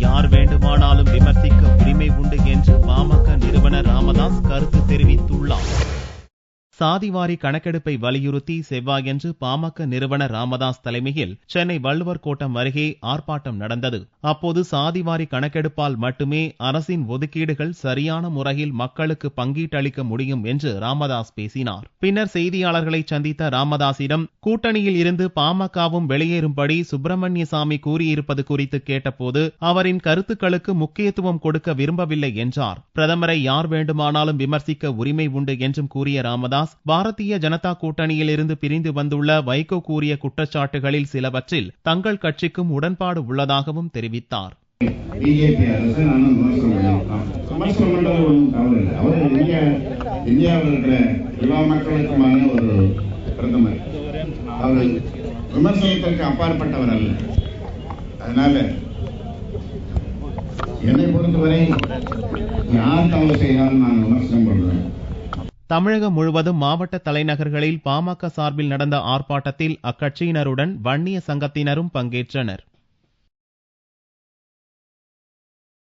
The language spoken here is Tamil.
யார் வேண்டுமானாலும் விமர்சிக்க உரிமை உண்டு என்று பாமக நிறுவனர் ராமதாஸ் கருத்து தெரிவித்துள்ளார். சாதிவாரி கணக்கெடுப்பை வலியுறுத்தி செவ்வாயன்று பாமக நிறுவனர் ராமதாஸ் தலைமையில் சென்னை வள்ளுவர் கோட்டம் அருகே ஆர்ப்பாட்டம் நடந்தது. அப்போது சாதிவாரி கணக்கெடுப்பால் மட்டுமே அரசின் ஒதுக்கீடுகள் சரியான முறையில் மக்களுக்கு பங்கீட்டளிக்க முடியும் என்று ராமதாஸ் பேசினார். பின்னர் செய்தியாளர்களை சந்தித்த ராமதாசிடம் கூட்டணியில் இருந்து பாமகவும் வெளியேறும்படி சுப்பிரமணியசாமி கூறியிருப்பது குறித்து கேட்டபோது அவரின் கருத்துக்களுக்கு முக்கியத்துவம் கொடுக்க விரும்பவில்லை என்றார். பிரதமரை யார் வேண்டுமானாலும் விமர்சிக்க உரிமை உண்டு என்றும் கூறிய ராமதாஸ் பாரதிய ஜனதா கூட்டணியில் இருந்து பிரிந்து வந்துள்ள வைகோ கூறிய குற்றச்சாட்டுகளில் சிலவற்றில் தங்கள் கட்சிக்கும் உடன்பாடு உள்ளதாகவும் தெரிவித்தார். பிஜேபி அரசு நானும் விமர்சனம் பண்றது ஒன்றும் தவறு இல்லை. அவர் இந்தியாவில் இருக்கிற எல்லா மக்களுக்குமான ஒரு பிரதமர். அவர் விமர்சனத்திற்கு அப்பாற்பட்டவர் அல்ல. அதனால என்னை பொறுத்தவரை யார் தவறு செய்தாலும் நான் விமர்சனம் பண்றேன். தமிழகம் முழுவதும் மாவட்ட தலைநகர்களில் பாமக சார்பில் நடந்த ஆர்ப்பாட்டத்தில் அக்கட்சியினருடன் வன்னிய சங்கத்தினரும் பங்கேற்றனர்.